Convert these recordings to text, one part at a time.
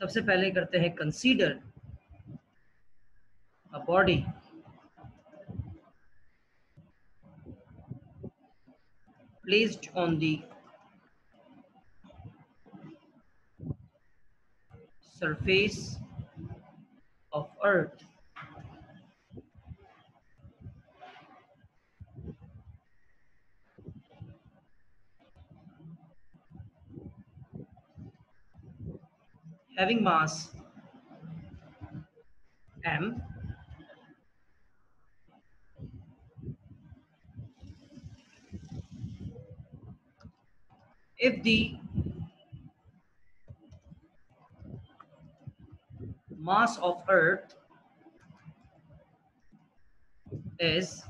सबसे पहले करते हैं consider a body placed on the surface of earth having mass m if the mass of earth is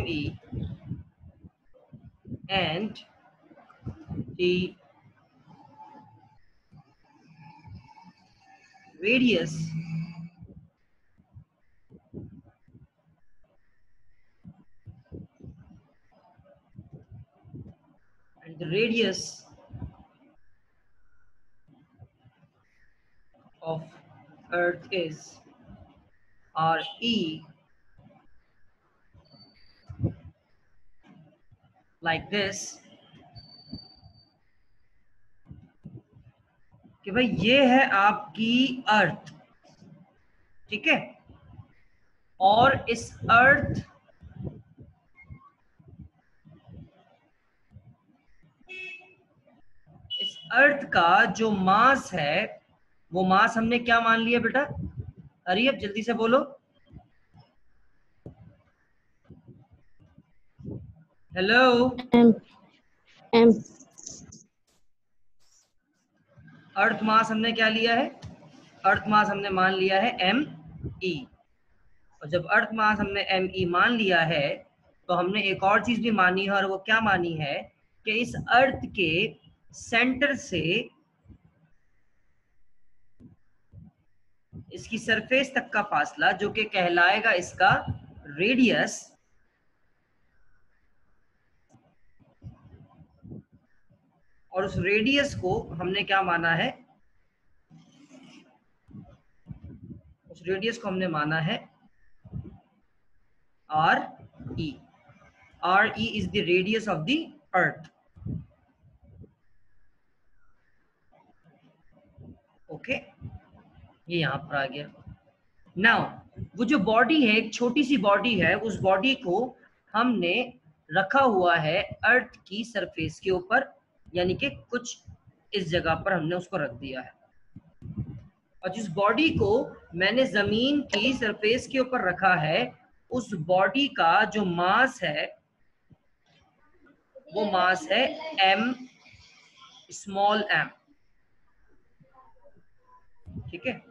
me and the radius of earth is re, like this कि भाई ये है आपकी अर्थ, ठीक है, और इस अर्थ का जो मास है वो मास हमने क्या मान लिया बेटा? अरे अब जल्दी से बोलो। हेलो, m अर्थ मास हमने क्या लिया है? अर्थ मास हमने मान लिया है me, और जब अर्थ मास हमने me मान लिया है तो हमने एक और चीज भी मानी है, और वो क्या मानी है कि इस अर्थ के सेंटर से इसकी सरफेस तक का फासला जो कि कहलाएगा इसका रेडियस, और उस रेडियस को हमने क्या माना है? उस रेडियस को हमने माना है RE. RE is the radius of the earth. Okay, ये यहां पर आ गया। नाउ वो जो बॉडी है, एक छोटी सी बॉडी है, उस बॉडी को हमने रखा हुआ है अर्थ की सरफेस के ऊपर, यानी कि कुछ इस जगह पर हमने उसको रख दिया है, और जिस बॉडी को मैंने जमीन की सरफेस के ऊपर रखा है उस बॉडी का जो मास है वो मास है m स्मॉल m, ठीक है,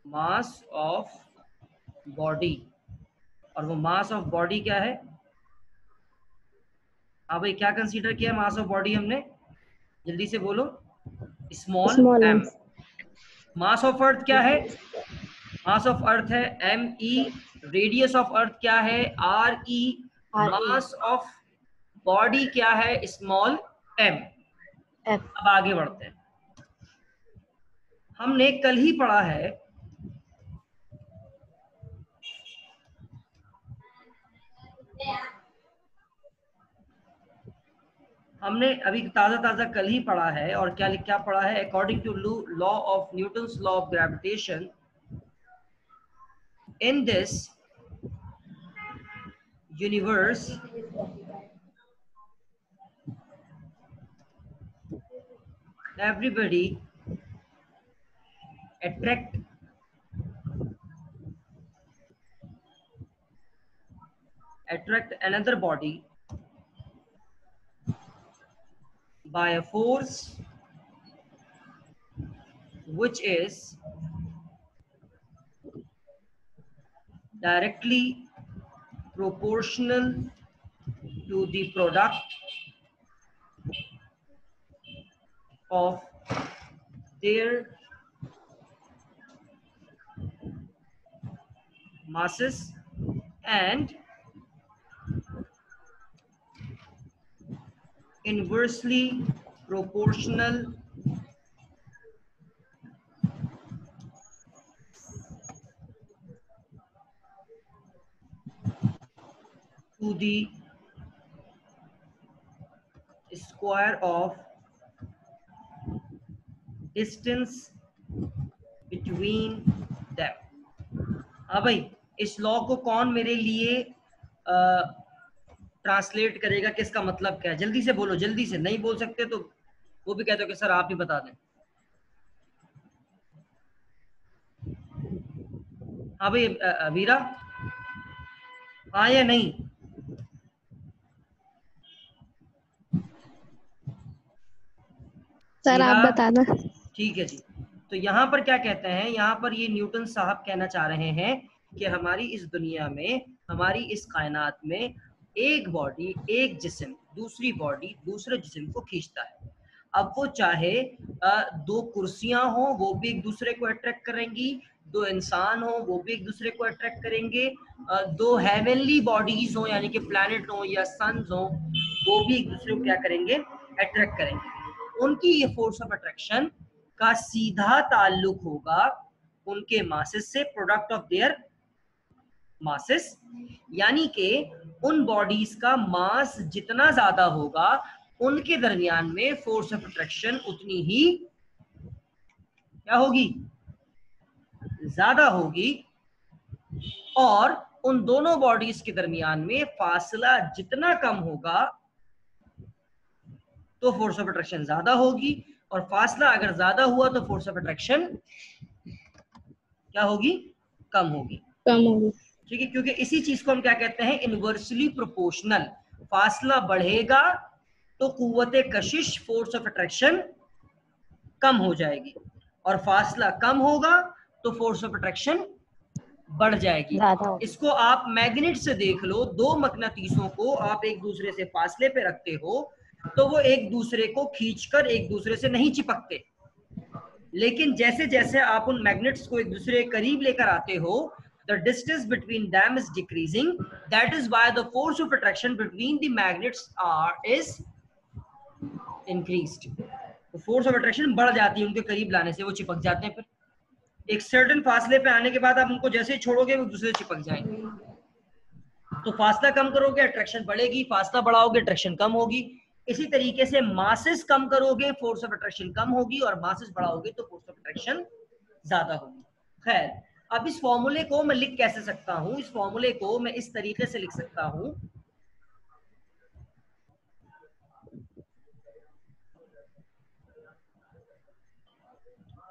मास ऑफ बॉडी। और वो मास ऑफ बॉडी क्या है? हाँ भाई, क्या कंसीडर किया मास ऑफ बॉडी हमने? जल्दी से बोलो। Small m। मास ऑफ अर्थ क्या है? मास ऑफ अर्थ है me। रेडियस ऑफ अर्थ क्या है? re। मास ऑफ बॉडी क्या है? Small m। अब आगे बढ़ते हैं। हमने कल ही पढ़ा है हमने अभी ताजा कल ही पढ़ा है, और क्या पढ़ा है? According to law of Newton's law of gravitation, in this universe everybody attract another body by a force which is directly proportional to the product of their masses and inversely proportional to the square of distance between them। हाँ भाई, इस law को कौन मेरे लिए translate करेगा, किसका मतलब क्या है? जल्दी से बोलो, जल्दी से, नहीं बोल सकते तो वो भी कहते हो कि सर आप ही बता दें। हाँ भाई वीरा, हाँ या नहीं? सर आप बता दो। ठीक है जी। तो यहाँ पर क्या कहते हैं, यहाँ पर ये न्यूटन साहब कहना चाह रहे हैं कि हमारी इस दुनिया में, हमारी इस कायनात में एक बॉडी, एक जिस्म दूसरी बॉडी, दूसरे जिस्म को खींचता है। अब वो चाहे दो कुर्सियां हो, वो भी एक दूसरे को अट्रैक्ट करेंगी, दो इंसान हो वो भी एक दूसरे को अट्रैक्ट करेंगे, दो हेवनली बॉडीज हो यानी कि प्लैनेट हो या सन्स हो, वो भी एक दूसरे को क्या करेंगे, अट्रैक्ट करेंगे। उनकी ये फोर्स ऑफ अट्रैक्शन का सीधा ताल्लुक होगा उनके मासेस से, प्रोडक्ट ऑफ देयर मासेस, यानी कि उन बॉडीज का मास जितना ज्यादा होगा उनके दरमियान में फोर्स ऑफ अट्रैक्शन उतनी ही क्या होगी, ज्यादा होगी। और उन दोनों बॉडीज के दरमियान में फासला जितना कम होगा तो फोर्स ऑफ अट्रैक्शन ज्यादा होगी, और फासला अगर ज्यादा हुआ तो फोर्स ऑफ अट्रैक्शन क्या होगी, कम होगी। कम होगी। ठीक है, क्योंकि इसी चीज को हम क्या कहते हैं, इनवर्सली प्रोपोर्शनल। फासला बढ़ेगा तो कुव्वते कशिश, फोर्स ऑफ अट्रैक्शन कम हो जाएगी, और फासला कम होगा तो फोर्स ऑफ अट्रैक्शन बढ़ जाएगी। इसको आप मैग्नेट से देख लो, दो मकनातीसों को आप एक दूसरे से फासले पे रखते हो तो वो एक दूसरे को खींचकर एक दूसरे से नहीं चिपकते, लेकिन जैसे जैसे आप उन मैग्नेट्स को एक दूसरे के करीब लेकर आते हो, the distance between them is decreasing. That is why the force of attraction between the magnets is increased. तो फोर्स ऑफ अट्रैक्शन बढ़ जाती है, उनके करीब लाने से वो चिपक जाते हैं। फिर एक सर्टेन फासले पे आने के बाद आप उनको जैसे ही छोड़ोगे वो दूसरे से चिपक जाएंगे। तो फासला कम करोगे अट्रैक्शन बढ़ेगी, फासला बढ़ाओगे अट्रैक्शन कम होगी। इसी तरीके से मासेस कम करोगे फोर्स ऑफ अट्रैक्शन कम होगी, और मासेस बढ़ाओगे तो फोर्स ऑफ अट्रैक्शन ज्यादा होगी। खैर, अब इस फॉर्मूले को मैं लिख कैसे सकता हूं, इस फॉर्मूले को मैं इस तरीके से लिख सकता हूं,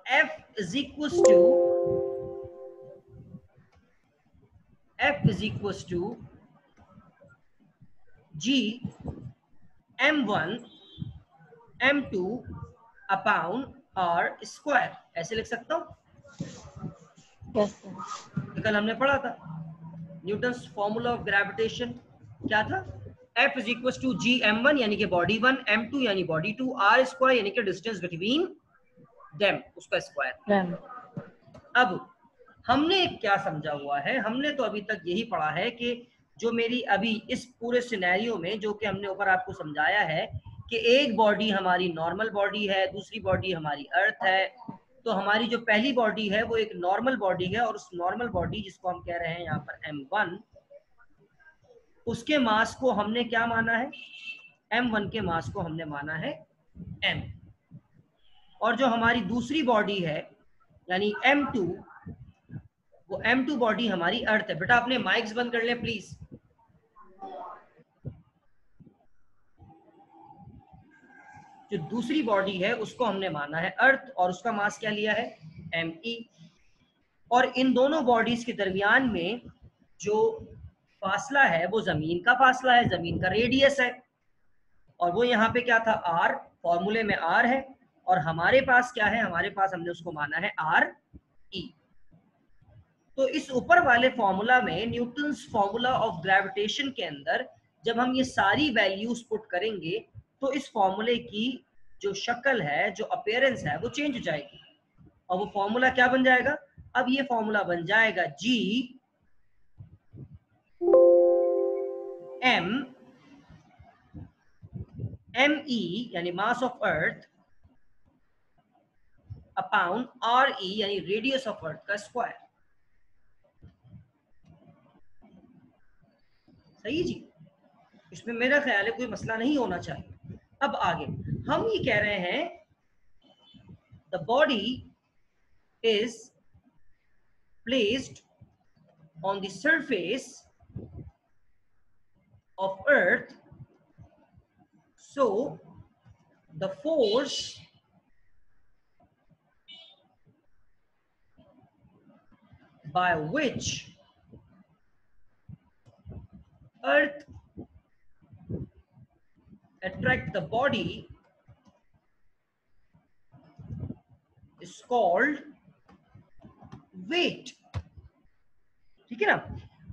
F is equals to G M1 M2 upon R square. ऐसे लिख सकता हूं। तो कल हमने पढ़ा था न्यूटन्स फॉर्मूला ऑफ ग्रेविटेशन क्या था, F is equal to G M1 यानी कि बॉडी 1, M2 यानी बॉडी 2, R स्क्वायर यानी कि डिस्टेंस बिटवीन देम, उसका स्क्वायर। अब हमने क्या समझा हुआ है, हमने तो अभी तक यही पढ़ा है कि जो मेरी अभी इस पूरे सिनेरियो में जो कि हमने ऊपर आपको समझाया है कि एक बॉडी हमारी नॉर्मल बॉडी है, दूसरी बॉडी हमारी अर्थ है। तो हमारी जो पहली बॉडी है वो एक नॉर्मल बॉडी है, और उस नॉर्मल बॉडी जिसको हम कह रहे हैं यहाँ पर M1, उसके मास को हमने क्या माना है, M1 के मास को हमने माना है M। और जो हमारी दूसरी बॉडी है यानी M2, वो M2 बॉडी हमारी अर्थ है। बेटा अपने माइक्स बंद कर ले प्लीज। जो दूसरी बॉडी है उसको हमने माना है अर्थ, और उसका मास क्या लिया है, Me। और इन दोनों बॉडीज के दरमियान में जो फासला है वो जमीन का फासला है, जमीन का रेडियस है, और वो यहाँ पे क्या था, R, फॉर्मूले में R है, और हमारे पास क्या है, हमारे पास हमने उसको माना है RE। तो इस ऊपर वाले फॉर्मूला में, न्यूटन्स फॉर्मूला ऑफ ग्रेविटेशन के अंदर जब हम ये सारी वैल्यूज पुट करेंगे तो इस फॉर्मूले की जो शक्ल है, जो अपीयरेंस है, वो चेंज हो जाएगी। और वो फॉर्मूला क्या बन जाएगा, अब ये फॉर्मूला बन जाएगा G M ME यानी मास ऑफ अर्थ अपॉन RE यानी रेडियस ऑफ अर्थ का स्क्वायर। सही जी, इसमें मेरा ख्याल है कोई मसला नहीं होना चाहिए। अब आगे हम ये कह रहे हैं the body is placed on the surface of earth, so the force by which earth attract the body is called weight। ठीक है ना।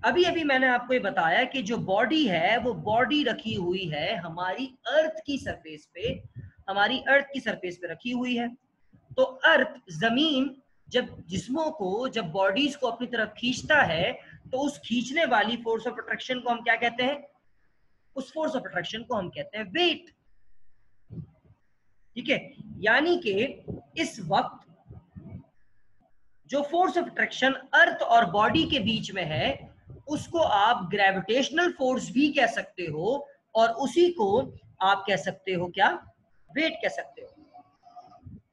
अभी अभी मैंने आपको ये बताया कि जो बॉडी है वो बॉडी रखी हुई है हमारी अर्थ की सरफेस पे, हमारी अर्थ की सरफेस पे रखी हुई है। तो अर्थ जमीन जब जिस्मों को, जब बॉडीज को अपनी तरफ खींचता है तो उस खींचने वाली फोर्स ऑफ अट्रैक्शन को हम क्या कहते हैं? उस फोर्स ऑफ अट्रैक्शन को हम कहते हैं वेट। ठीक है, यानी कि इस वक्त जो फोर्स ऑफ अट्रैक्शन अर्थ और बॉडी के बीच में है उसको आप ग्रेविटेशनल फोर्स भी कह सकते हो और उसी को आप कह सकते हो क्या? वेट कह सकते हो।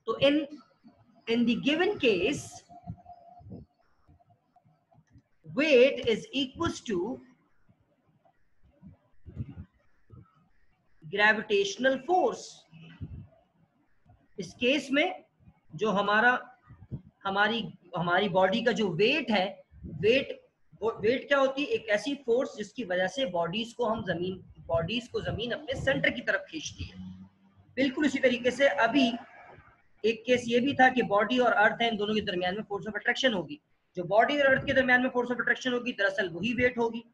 तो in the given case weight is equals to gravitational force। इस केस में जो हमारी बॉडी का जो वेट है, वेट क्या होती है? एक ऐसी फोर्स जिसकी वजह से बॉडीज को जमीन अपने सेंटर की तरफ खींचती है। बिल्कुल इसी तरीके से अभी एक केस ये भी था कि बॉडी और अर्थ है, इन दोनों के दरमियान में फोर्स ऑफ अट्रैक्शन होगी। जो बॉडी और अर्थ के दरमियान में फोर्स ऑफ अट्रैक्शन होगी दरअसल वही वेट होगी,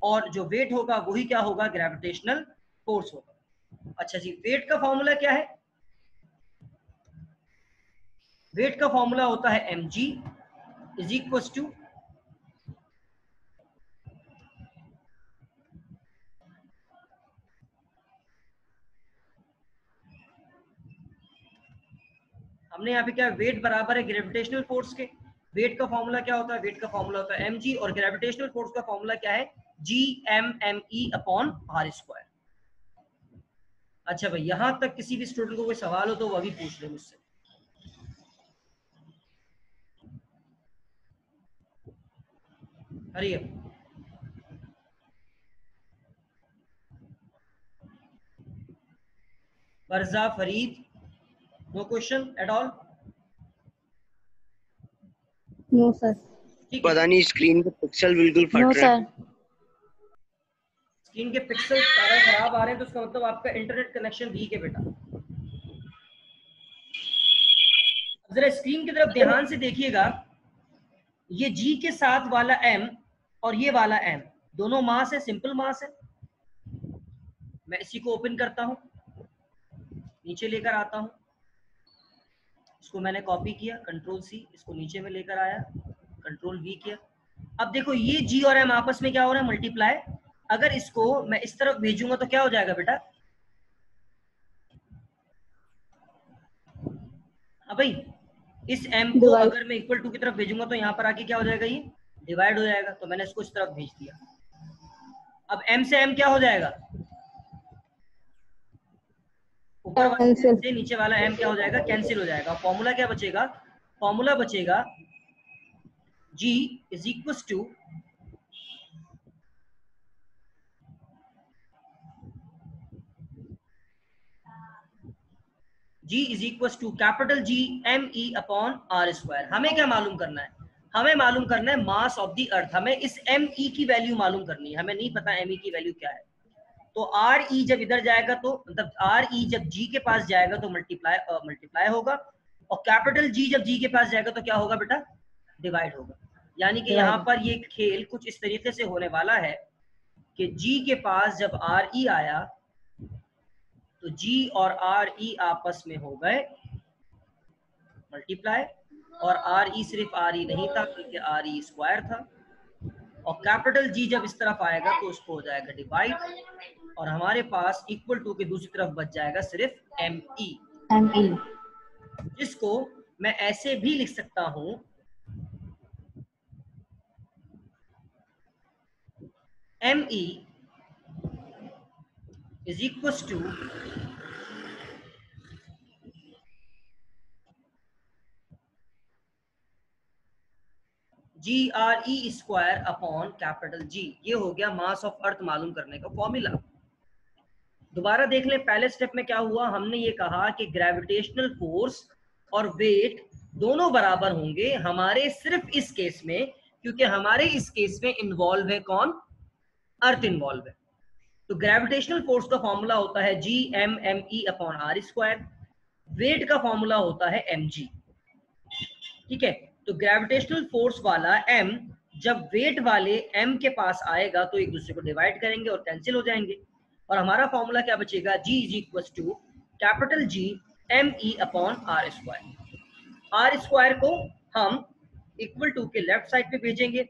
और जो वेट होगा वही क्या होगा? ग्रेविटेशनल फोर्स होगा। अच्छा जी, वेट का फॉर्मूला क्या है? वेट का फॉर्मूला होता है mg इज इक्वल टू हमने यहाँ पे क्या, वेट बराबर है ग्रेविटेशनल फोर्स के। वेट का फॉर्मूला क्या होता है? वेट का फॉर्मूला होता है mg, और ग्रेविटेशनल फोर्स का फॉर्मूला क्या है? gmme upon r square. अच्छा भाई, यहां तक किसी भी स्टूडेंट को कोई सवाल हो तो वो अभी पूछ ले मुझसे। हरी बरजा Farid, no question at all? No sir. पता नहीं स्क्रीन पे पिक्सल बिल्कुल फट रहा है। स्क्रीन के पिक्सल सारे खराब आ रहे हैं तो उसका मतलब आपका इंटरनेट कनेक्शन वीक है बेटा। जरा स्क्रीन की तरफ ध्यान से देखिएगा, ये जी के साथ वाला m और ये वाला m दोनों मास है, सिंपल मास है। मैं इसी को ओपन करता हूं, नीचे लेकर आता हूं, इसको मैंने कॉपी किया, कंट्रोल सी, इसको नीचे में लेकर आया, कंट्रोल वी किया। अब देखो ये जी और m आपस में क्या हो रहा है? मल्टीप्लाई। अगर इसको मैं इस तरफ भेजूंगा तो क्या हो जाएगा बेटा? अब भाई इस m को अगर मैं इक्वल टू की तरफ भेजूंगा तो यहाँ पर आके क्या हो जाएगा? ये डिवाइड हो जाएगा। तो मैंने इसको इस तरफ भेज दिया। अब m से m क्या हो जाएगा? ऊपर वाला m से नीचे वाला m क्या हो जाएगा? कैंसिल हो जाएगा। फॉर्मूला क्या बचेगा? फॉर्मूला बचेगा g is equal to G is equal to capital G me upon r square. हमें क्या मालूम करना है? हमें मालूम करना है मास ऑफ द अर्थ। हमें इस me की वैल्यू मालूम करनी है, हमें नहीं पता me की वैल्यू क्या है। तो re जब इधर जाएगा तो मतलब re जब G के पास जाएगा तो मल्टीप्लाई होगा, और कैपिटल G जब G के पास जाएगा तो क्या होगा बेटा? डिवाइड होगा। यानी कि यहाँ पर ये खेल कुछ इस तरीके से होने वाला है कि G के पास जब re आया तो G और RE आपस में हो गए मल्टीप्लाई, और RE सिर्फ RE नहीं था बल्कि RE स्क्वायर था। और कैपिटल जी जब इस तरफ आएगा तो उसको हो जाएगा डिवाइड, और हमारे पास इक्वल टू के दूसरी तरफ बच जाएगा सिर्फ एम ई, जिसको मैं ऐसे भी लिख सकता हूं M E is equal to GRE square upon capital G. ये हो गया मास ऑफ अर्थ मालूम करने का फॉर्मूला। दोबारा देख ले, पहले स्टेप में क्या हुआ, हमने ये कहा कि ग्रेविटेशनल फोर्स और वेट दोनों बराबर होंगे हमारे सिर्फ इस केस में, क्योंकि हमारे इस केस में इन्वॉल्व है कौन, अर्थ इन्वॉल्व है। तो ग्रेविटेशनल फोर्स का फॉर्मूला होता है GMME upon R square, weight का फॉर्मूला होता है mg। ठीक है, तो ग्रेविटेशनल फोर्स वाला m जब वेट वाले m के पास आएगा तो एक दूसरे को डिवाइड करेंगे और कैंसिल हो जाएंगे, और हमारा फॉर्मूला क्या बचेगा, G is equal to capital G ME upon R square. R square को हम इक्वल टू के लेफ्ट साइड पे भेजेंगे,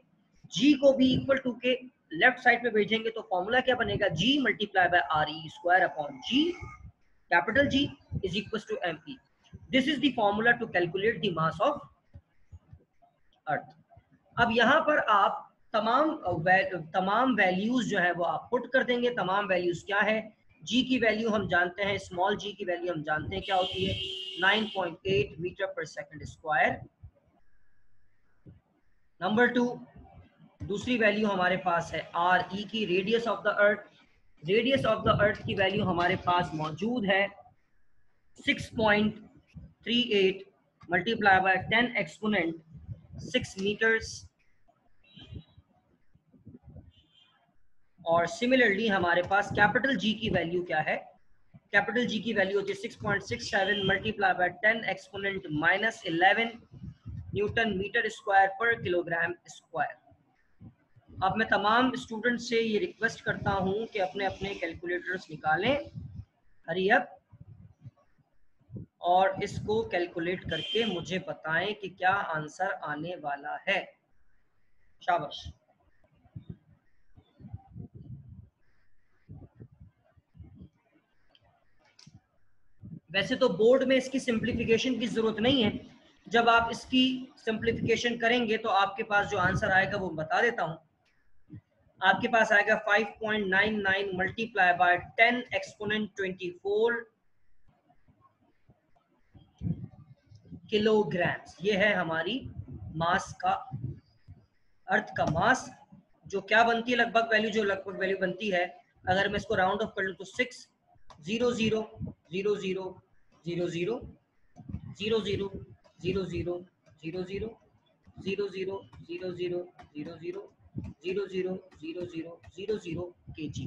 G को भी इक्वल टू के लेफ्ट साइड पे भेजेंगे, तो फॉर्मूला क्या बनेगा, G multiply by R E square upon G capital G is equal to ME। This is the formula to calculate the mass of earth. अब यहाँ पर आप तमाम वैल्यूज जो है वो आप पुट कर देंगे। तमाम वैल्यूज क्या है, जी की वैल्यू हम जानते हैं, स्मॉल जी की वैल्यू हम जानते हैं क्या होती है, 9.8 मीटर पर सेकंड स्क्वायर। नंबर 2, दूसरी वैल्यू हमारे पास है आर ई की, radius of the earth. Radius of the earth की वैल्यू हमारे पास मौजूद है 6.38 मल्टीप्लाई बाय 10 एक्सपोनेंट 6 मीटर्स। और सिमिलरली हमारे पास कैपिटल जी की वैल्यू क्या है, कैपिटल जी की वैल्यू होती है 6.67 multiply by 10 exponent -11 newton metre square पर किलोग्राम स्क्वायर। अब मैं तमाम स्टूडेंट से ये रिक्वेस्ट करता हूं कि अपने अपने कैलकुलेटर्स निकालें, हरी अप, और इसको कैलकुलेट करके मुझे बताएं कि क्या आंसर आने वाला है। शाबाश। वैसे तो बोर्ड में इसकी सिंप्लीफिकेशन की जरूरत नहीं है, जब आप इसकी सिंप्लीफिकेशन करेंगे तो आपके पास जो आंसर आएगा वो बता देता हूं। आपके पास आएगा 5.99 मल्टीप्लाई बाय 10 एक्सपोनेंट 24 किलोग्राम्स। ये है हमारी मास का, अर्थ का मास, जो क्या बनती है लगभग वैल्यू, जो लगभग वैल्यू बनती है, अगर मैं इसको राउंड ऑफ कर लूं तो 6 0 0 0 0 0 0 0 0 0 0 0 0 0 0 0 0 0 0 0 0 0 0 0 0 kg।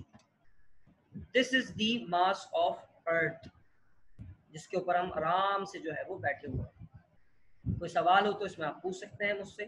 This is the mass of अर्थ, जिसके ऊपर हम आराम से जो है वो बैठे हुए हैं। कोई सवाल हो तो इसमें आप पूछ सकते हैं मुझसे।